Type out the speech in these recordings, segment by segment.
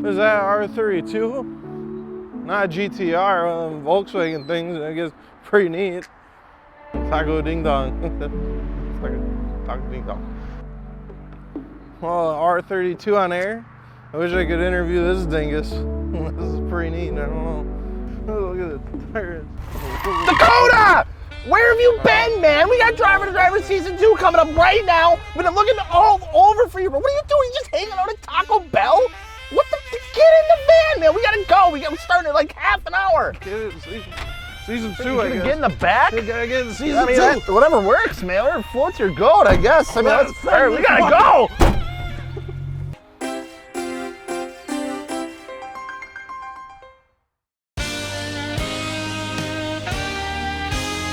Is that R32? Not GTR, Volkswagen things, I guess pretty neat. Taco ding dong. Taco ding dong. Well, R32 on air. I wish I could interview this dingus. This is pretty neat, I don't know. Look at the tires. Dakota! Where have you been, man? We got Driver to Driver Season 2 coming up right now. We've been looking all over for you, bro. What are you doing? You just hanging out at Taco Bell? What the? Get in the van, man. We gotta go. We starting in like half an hour. Season 2, I guess. Get in the back? You gotta get in season 2. Whatever works, man. Whatever floats your goat, I guess. I mean, all right, we gotta go.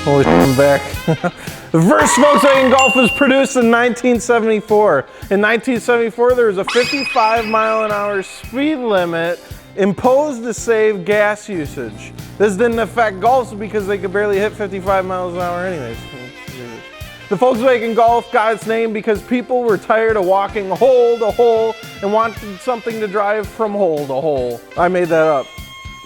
Holy shit, I'm back. The first Volkswagen Golf was produced in 1974. In 1974, there was a 55-mile-an-hour speed limit imposed to save gas usage. This didn't affect Golfs because they could barely hit 55 miles an hour anyways. The Volkswagen Golf got its name because people were tired of walking hole to hole and wanted something to drive from hole to hole. I made that up.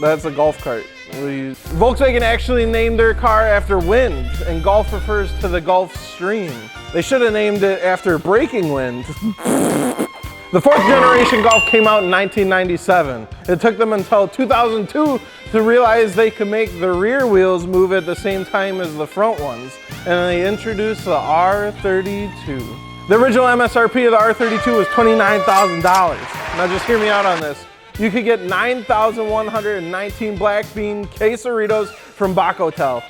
That's a golf cart. Volkswagen actually named their car after wind, and Golf refers to the Gulf Stream. They should have named it after breaking wind. The fourth generation Golf came out in 1997. It took them until 2002 to realize they could make the rear wheels move at the same time as the front ones, and they introduced the R32. The original MSRP of the R32 was $29,000. Now just hear me out on this. You could get 9,119 black bean quesaritos from Bacotel.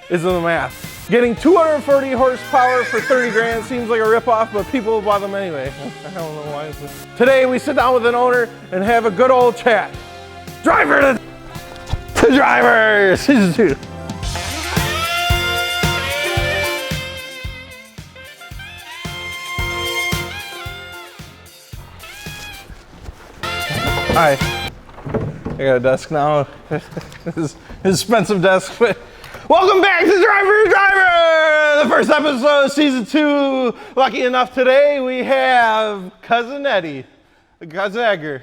Isn't the math? Getting 240 horsepower for 30 grand seems like a ripoff, but people bought them anyway. I don't know why. Today we sit down with an owner and have a good old chat. Driver to driver, season 2. Hi, I got a desk now. This is an expensive desk, but welcome back to Driver to Driver! The first episode of season 2. Lucky enough today we have Cousin Eddie. Cousin Edgar.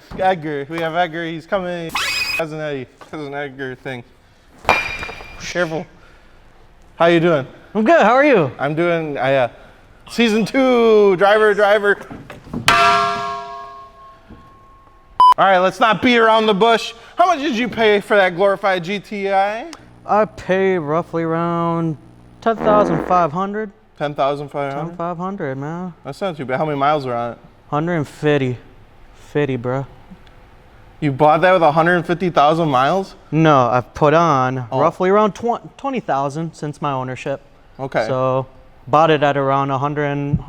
We have Edgar, he's coming. Cousin Eddie. Cousin Edgar thing. Careful. How you doing? I'm good, how are you? I'm doing, season 2, Driver to Driver. All right, let's not beat around the bush. How much did you pay for that glorified GTI? I paid roughly around $10,500. $10,500? $10,500, man. That's not too bad. How many miles are on it? 150. 50, bro. You bought that with 150,000 miles? No, I've put on roughly around 20,000 since my ownership. Okay. So, bought it at around 130.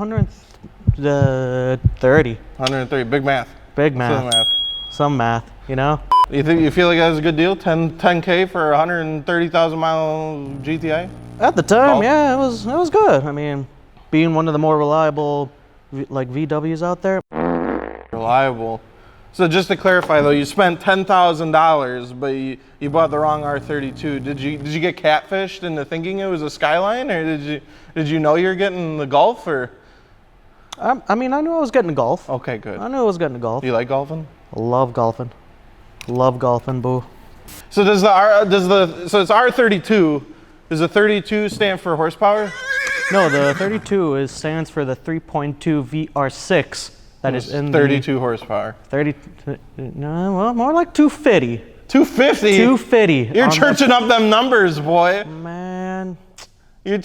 130, big math. Big math. Some math, you know? You feel like that was a good deal? 10K for a 130,000 mile GTI? At the time, yeah, it was good. I mean, being one of the more reliable VWs out there. Reliable. So just to clarify though, you spent $10,000, but you bought the wrong R32. Did you get catfished into thinking it was a Skyline, or did you know you were getting the Golf, or? I mean, I knew I was getting a Golf. Okay, good. I knew I was getting a Golf. You like golfing? Love golfing. Love golfing, boo. So so it's R32. Does the 32 stand for horsepower? No, the 32 stands for the 3.2 VR6 that is in 32 horsepower. 30, no, well, more like 250. 250? 250. You're churching up them numbers, boy. Man. You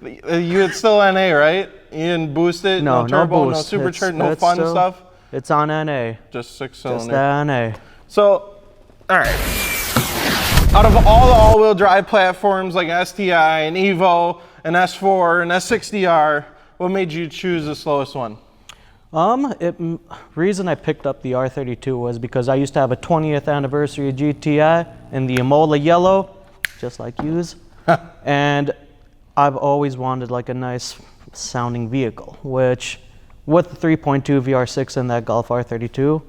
it's still NA, right? You didn't boost it? No turbo, boost. No supercharged, no fun stuff? It's on NA. Just 6-cylinder. Just NA. So, all right. Out of all the all-wheel drive platforms like STI and EVO and S4 and S60R, what made you choose the slowest one? Reason I picked up the R32 was because I used to have a 20th anniversary GTI in the Imola yellow, just like yours. And I've always wanted like a nice sounding vehicle, which with the 3.2 VR6 and that Golf R32,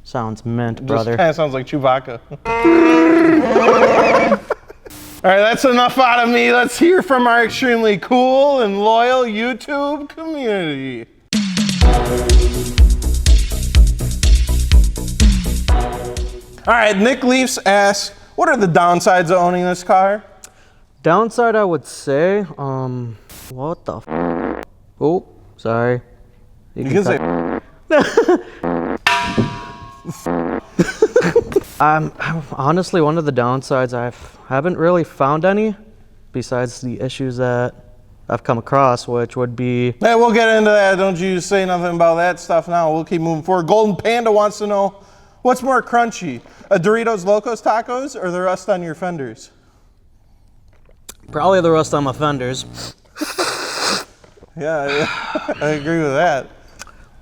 sounds mint, brother. Just kind of sounds like Chewbacca. All right, that's enough out of me. Let's hear from our extremely cool and loyal YouTube community. All right, Nick Leafs asks, what are the downsides of owning this car? Downside, I would say, what the f? Oh, sorry. You can say. Honestly, one of the downsides, I haven't really found any, besides the issues that I've come across, which would be... Hey, we'll get into that. Don't you say nothing about that stuff now. We'll keep moving forward. Golden Panda wants to know, what's more crunchy, a Doritos Locos Tacos or the rust on your fenders? Probably the rust on my fenders. Yeah, I agree with that.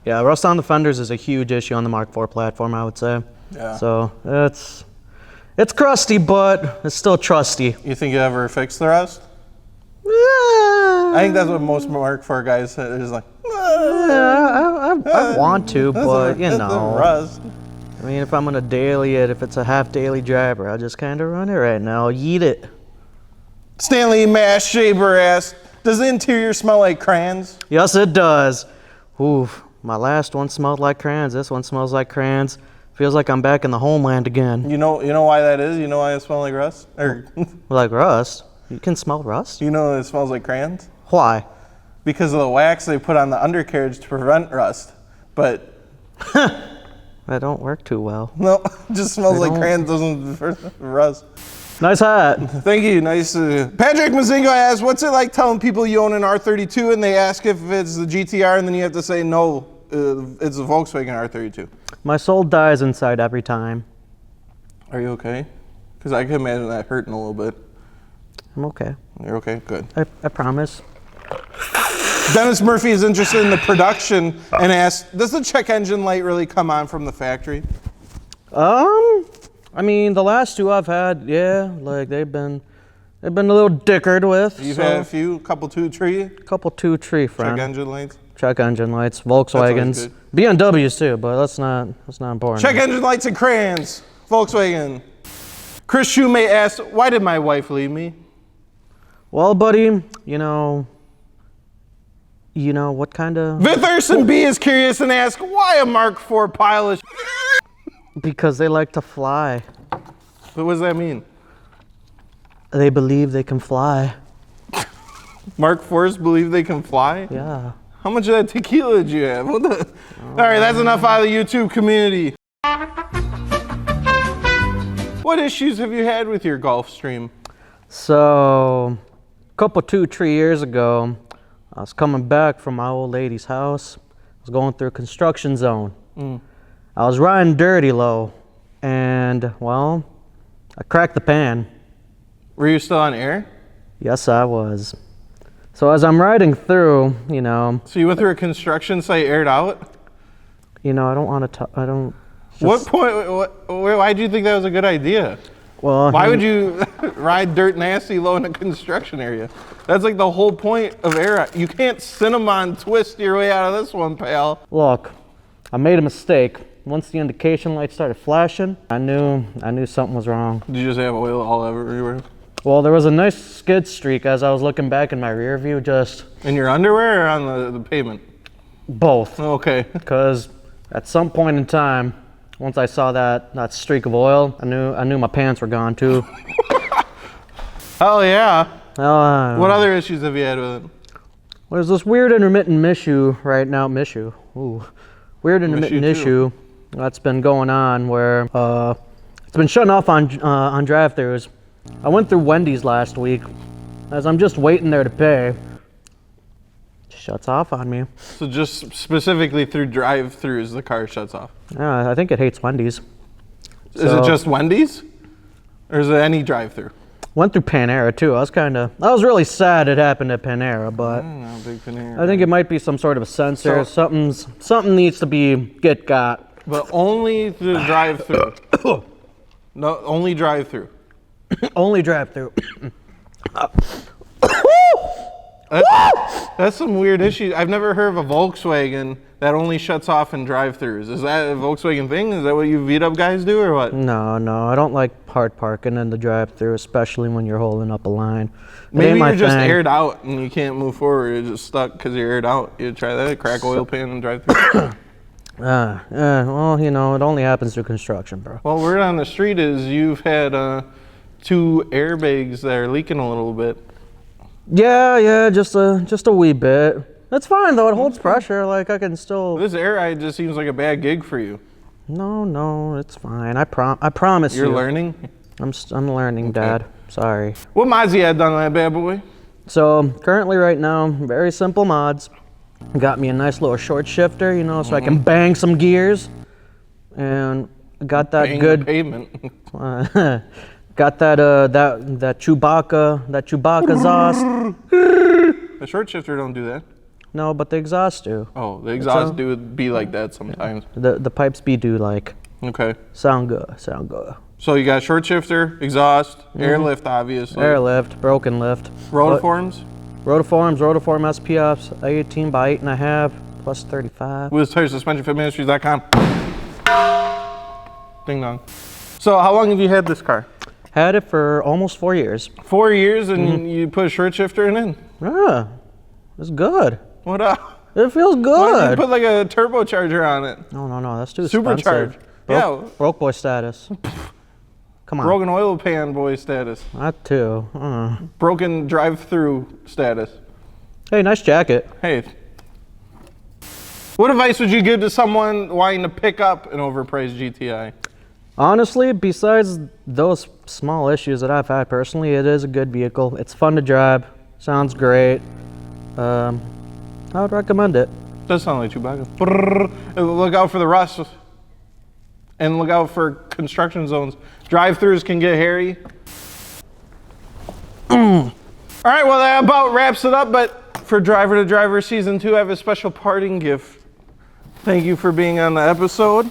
Yeah, rust on the fenders is a huge issue on the Mark IV platform, I would say. Yeah. So it's crusty, but it's still trusty. You think you ever fix the rust? I think that's what most Mark IV guys say. They're just like, I want to, but you that's know. the rust. I mean, if I'm gonna daily it, if it's a half daily driver, I'll just kind of run it right now. Yeet it. Stanley Mash Shaver asks, does the interior smell like crayons? Yes, it does. Oof, my last one smelled like crayons. This one smells like crayons. Feels like I'm back in the homeland again. You know why that is? You know why it smells like rust? Or Like rust? You can smell rust? you know it smells like crayons? Why? Because of the wax they put on the undercarriage to prevent rust. But That don't work too well. no, it just smells They like don't. crayons, doesn't rust. Nice hat. Thank you, nice. Patrick Mazingo asks, what's it like telling people you own an R32 and they ask if it's the GTR and then you have to say no, it's a Volkswagen R32? My soul dies inside every time. Are you okay? Because I can imagine that hurting a little bit. I'm okay. You're okay? Good. I promise. Dennis Murphy is interested in the production and asks, does the check engine light really come on from the factory? I mean, the last two I've had, yeah, like they've been a little dickered with. You've so. had a few, couple two tree Couple two tree friend. check engine lights? Check engine lights, always Volkswagens, BMWs too, but that's not important. Check engine lights and crayons, Volkswagen. Chris Shoemate asks, why did my wife leave me? Well, buddy, you know what kind of? Vitherson B is curious and asks, why a Mark IV pilot? Because they like to fly. What does that mean? They believe they can fly. Mark IVs believe they can fly? Yeah. How much of that tequila did you have? What the? All right, that's enough out of the YouTube community. What issues have you had with your Gulfstream? So, a couple 2-3 years ago, I was coming back from my old lady's house. I was going through a construction zone. I was riding dirty low, and well, I cracked the pan. Were you still on air? Yes, I was. So as I'm riding through, So you went through a construction site aired out? I don't want to. I don't. What point? Why do you think that was a good idea? Well, Why would you ride dirt nasty low in a construction area? That's like the whole point of air. You can't cinnamon twist your way out of this one, pal. Look, I made a mistake. Once the indication lights started flashing, I knew something was wrong. Did you just have oil all everywhere? Well, there was a nice skid streak as I was looking back in my rear view, just In your underwear or on the pavement? both. Okay. Because at some point in time, once I saw that streak of oil, I knew my pants were gone too. Hell yeah. What What other issues have you had with it? There's this weird intermittent issue right now. Weird intermittent Issue issue that's been going on where it's been shutting off on drive-thrus. I went through Wendy's last week. As I'm just waiting there to pay, it shuts off on me. So just specifically through drive-thrus, the car shuts off. Yeah, I think it hates Wendy's. Is it just Wendy's? Or is it any drive-thru? Went through Panera too. I was really sad it happened at Panera, but No, big Panera. I think it might be some sort of a sensor. Something needs to be got. But only through the drive-thru. No, only drive-thru. Only drive-through. That's some weird issues. I've never heard of a Volkswagen that only shuts off in drive-thrus. Is that a Volkswagen thing? Is that what you beat-up guys do or what? No, I don't like hard parking in the drive-through, especially when you're holding up a line. It Maybe ain't my you're just thing. aired out and you can't move forward. You're just stuck because you're aired out. You try that? Crack oil pan and drive-thru? Well, you know, it only happens through construction, bro. Well, word on the street is you've had 2 airbags that are leaking a little bit. Yeah, just a wee bit. That's fine though. It holds pressure. Like I can still. This air ride just seems like a bad gig for you. No, it's fine. I promise you. You're learning? I'm learning, Okay. Dad. Sorry. What mods you had done on that bad boy? So currently, right now, very simple mods. Got me a nice little short shifter, you know, so I can bang some gears, and got that Bang the good. pavement. Got that that Chewbacca exhaust. The short shifter don't do that. No, but the exhaust do. Oh, the exhaust do be like that sometimes. The pipes do like Okay. sound good. So you got short shifter, exhaust, airlift, obviously. Airlift, broken lift. Rotiforms? Rotiform SPFs, 18 by 8.5 plus 35. Wheels, tires, suspension, fitministries.com. Ding dong. So how long have you had this car? Had it for almost 4 years. 4 years and you put a short shifter in? Yeah, it's good. What up? It feels Why didn't good. you put like a turbocharger on it? No, that's too Supercharged. expensive. Yeah. Broke boy status. Come on. Broken oil pan boy status. That too. Broken drive-through status. Hey, nice jacket. Hey. What advice would you give to someone wanting to pick up an overpriced GTI? Honestly, besides those small issues that I've had personally, it is a good vehicle. It's fun to drive. Sounds great. I would recommend it. Does sound like Chewbacca. Brrr. Look out for the rust. And look out for construction zones. Drive-throughs can get hairy. All right, well, that about wraps it up. But for Driver to Driver Season 2, I have a special parting gift. Thank you for being on the episode.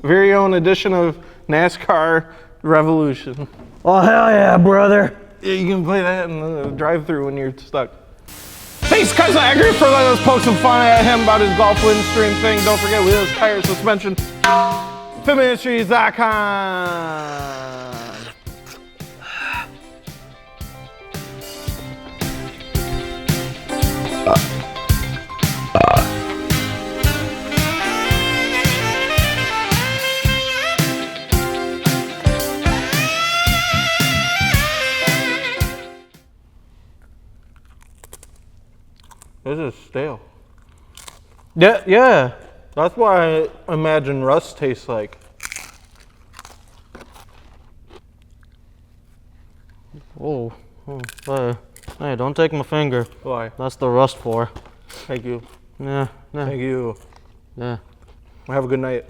Very own edition of NASCAR Revolution. Oh, hell yeah, brother. Yeah, you can play that in the drive-thru when you're stuck. Thanks, Cousin Edgar, for letting us poke some fun at him about his golf windstream thing. Don't forget wheels, tires, suspension. Fitministries.com. This is stale. Yeah. That's what I imagine rust tastes like. Oh, hey, don't take my finger. Why? That's the rust for. Thank you. Yeah. Thank you. Yeah. Have a good night.